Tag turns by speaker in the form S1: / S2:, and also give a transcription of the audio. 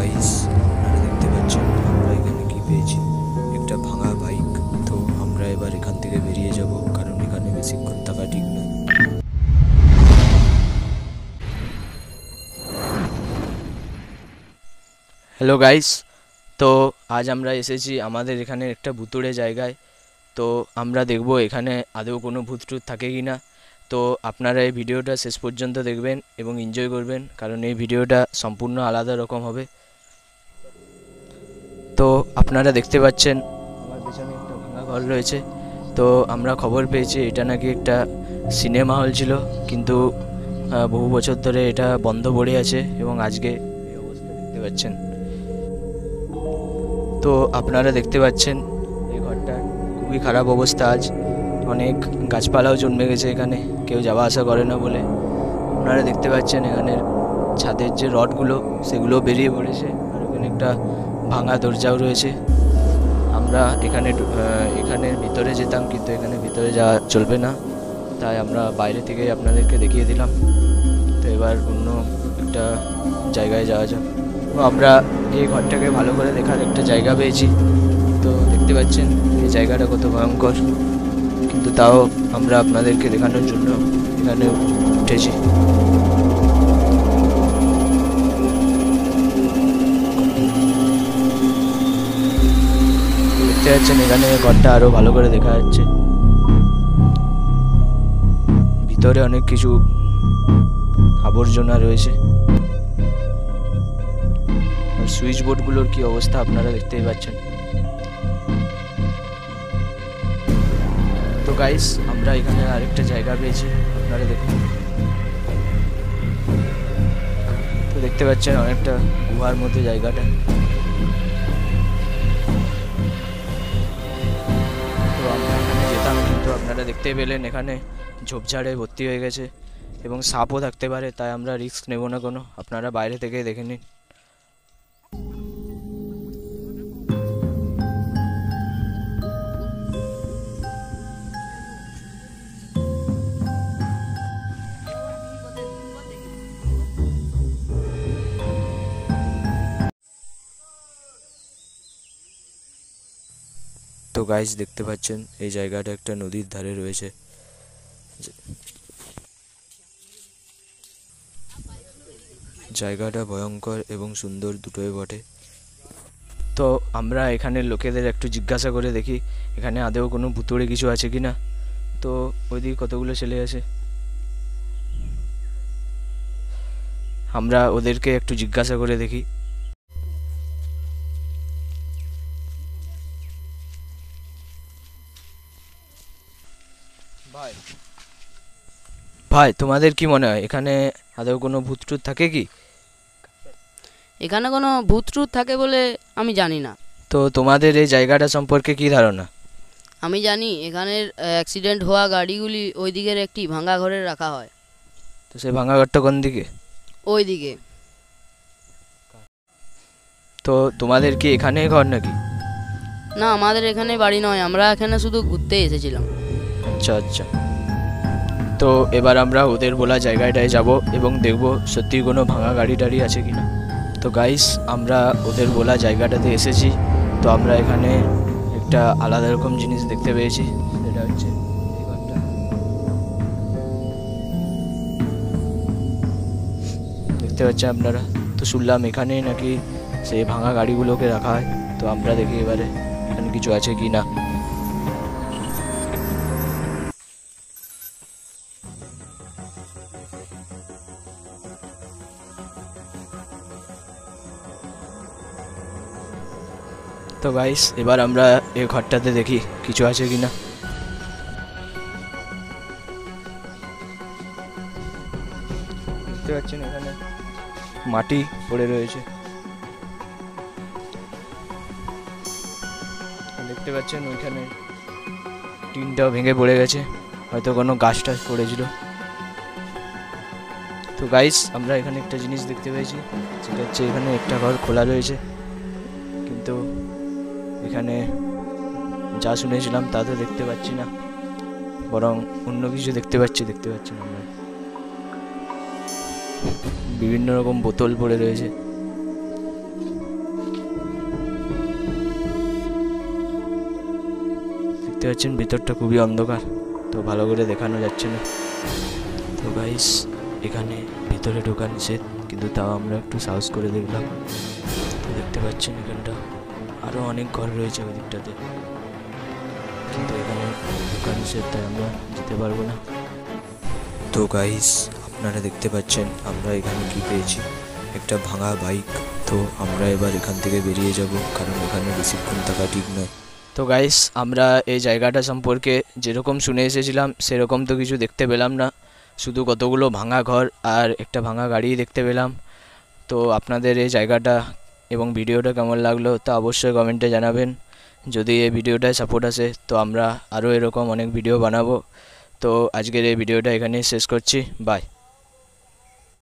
S1: Guys, আপনারা দেখতে পাচ্ছেন আমরা এখানে কি পেয়েছি, একটা ভাঙা বাইক। তো আমরা এবার এখান থেকে বেরিয়ে যাব, কারণ এখানে বেশিক্ষণ থাকা ঠিক নয়। হ্যালো গাইস, তো আজ আমরা এসেছি আমাদের এখানে একটা ভুতুড়ে জায়গায়। তো আমরা দেখব এখানে আদৌ কোনো ভূত টুত থাকে কি না। তো আপনারা এই ভিডিওটা শেষ পর্যন্ত দেখবেন এবং এনজয় করবেন, কারণ এই ভিডিওটা সম্পূর্ণ আলাদা রকম হবে। তো আপনারা দেখতে পাচ্ছেন আমার পেছনে একটা ভাঙা ঘর রয়েছে। তো আমরা খবর পেয়েছি এটা নাকি একটা সিনেমা হল ছিল, কিন্তু বহু বছর ধরে এটা বন্ধ পড়ে আছে এবং আজকে এই অবস্থা দেখতে পাচ্ছেন। তো আপনারা দেখতে পাচ্ছেন এই ঘরটার খুবই খারাপ অবস্থা। আজ অনেক গাছপালাও জন্মে গেছে এখানে, কেউ যাওয়া আসা করে না বলে। আপনারা দেখতে পাচ্ছেন এখানের ছাদের যে রডগুলো সেগুলো বেরিয়ে পড়েছে, আর এখানে একটা ভাঙা দরজাও রয়েছে। আমরা এখানের ভিতরে যেতাম, কিন্তু এখানে ভিতরে যাওয়া চলবে না, তাই আমরা বাইরে থেকে আপনাদেরকে দেখিয়ে দিলাম। তো এবার অন্য একটা জায়গায় যাওয়া যাক। তো আমরা এই ঘরটাকে ভালো করে দেখার একটা জায়গা পেয়েছি। তো দেখতে পাচ্ছেন এই জায়গাটা কত ভয়ঙ্কর, কিন্তু তাও আমরা আপনাদেরকে দেখানোর জন্য এখানে উঠেছি। দেখতে পাচ্ছেন এখানে ঘরটা আরো ভালো করে দেখা যাচ্ছে। ভিতরে অনেক কিছু আবর্জনা রয়েছে, আর সুইচ বোর্ডগুলোর কি অবস্থা আপনারা দেখতেই পাচ্ছেন। তো গাইস, আমরা এখানে আরেকটা জায়গা পেয়েছি, আপনারা দেখুন। তো দেখতে পাচ্ছেন অনেকটা গুহার মধ্যে জায়গাটা। তো আমরা এখানে যেতাম, কিন্তু আপনারা দেখতে পেলেন এখানে ঝোপঝাড়ে ভর্তি হয়ে গেছে এবং সাপও থাকতে পারে, তাই আমরা রিস্ক নেব না কোনো। আপনারা বাইরে থেকে দেখে নিন। তো গাইস, দেখতে পাচ্ছেন এই জায়গাটা একটা নদীর ধারে রয়েছে। জায়গাটা ভয়ঙ্কর এবং সুন্দর দুটোই বটে। তো আমরা এখানের লোকেদের একটু জিজ্ঞাসা করে দেখি এখানে আদৌ কোনো ভুতুড়ে কিছু আছে কি না। তো ওইদিকে কতগুলো ছেলে আছে, আমরা ওদেরকে একটু জিজ্ঞাসা করে দেখি। ভাই ভাই তোমাদের কি মনে হয় এখানে আদৌ কোনো ভূত টুত থাকে কি?
S2: এখানে কোনো ভূত ট্রুত থাকে বলে আমি জানি না।
S1: তো তোমাদের এই জায়গাটা সম্পর্কে কি ধারণা?
S2: আমি জানি এখানের অ্যাক্সিডেন্ট হওয়া গাড়িগুলি ওই দিকের একটি ভাঙা ঘরে রাখা হয়।
S1: তো সেই ভাঙা ঘরটা কোন দিকে?
S2: ওই দিকে।
S1: তো তোমাদের কি এখানেই ঘর নাকি?
S2: না, আমাদের এখানে বাড়ি নয়, আমরা এখানে শুধু ঘুরতে এসেছিলাম।
S1: আচ্ছা আচ্ছা। তো এবার আমরা ওদের বলা জায়গাটায় যাব এবং দেখব সত্যি কোনো ভাঙা গাড়ি টাড়ি আছে কিনা। তো গাইস, আমরা ওদের বলা জায়গাটাতে এসেছি। তো আমরা এখানে একটা আলাদা রকম জিনিস দেখতে পেয়েছি, সেটা হচ্ছে এই ঘরটা। দেখতে পাচ্ছেন আপনারা। তো শুনলাম এখানেই নাকি সেই ভাঙা গাড়িগুলোকে রাখা হয়। তো আমরা দেখি এবারে এখানে কিছু আছে কি না। তো গাইস, এবার আমরা এই ঘরটাতে দেখি কিছু আছে কিনা। দেখতে পাচ্ছেন এখানে মাটি পড়ে রয়েছে। দেখতে পাচ্ছেন ওইখানে টিনটাও ভেঙে পড়ে গেছে, হয়তো কোনো গাছ টাছ পড়েছিল। তো গাইস, আমরা এখানে একটা জিনিস দেখতে পেয়েছি, সেটা হচ্ছে এখানে একটা ঘর খোলা রয়েছে, কিন্তু এখানে যা শুনেছিলাম তা তো দেখতে পাচ্ছি না, বরং অন্য কিছু দেখতে পাচ্ছি আমরা। বিভিন্ন রকম বোতল পড়ে রয়েছে। দেখতে পাচ্ছেন ভিতরটা খুবই অন্ধকার, তো ভালো করে দেখানো যাচ্ছে না। তো গাইস এখানে ভিতরে ঢোকা নিষেধ, কিন্তু তাও আমরা একটু সাহস করে দেখলাম। তো দেখতে পাচ্ছেন এখানটা আরও অনেক ঘর রয়েছে ওই দিকটাতে, কিন্তু এখানে ঢোকা নিষেধ, তাই আমরা যেতে পারবো না। তো গাইস আপনারা দেখতে পাচ্ছেন আমরা এখানে কি পেয়েছি, একটা ভাঙা বাইক। তো আমরা এবার এখান থেকে বেরিয়ে যাব, কারণ এখানে বেশিক্ষণ থাকা ঠিক নয়। তো গাইস আমরা এই জায়গাটা সম্পর্কে যেরকম শুনে এসেছিলাম সেরকম তো কিছু দেখতে পেলাম না, শুধু কতগুলো ভাঙা ঘর আর একটা ভাঙা গাড়ি দেখতে পেলাম। তো আপনাদের এই জায়গাটা এবং ভিডিওটা কেমন লাগলো তা অবশ্যই কমেন্টে জানাবেন। যদি এই ভিডিওটায় সাপোর্ট আসে তো আমরা আরও এরকম অনেক ভিডিও বানাবো। তো আজকের এই ভিডিওটা এখানেই শেষ করছি, বাই।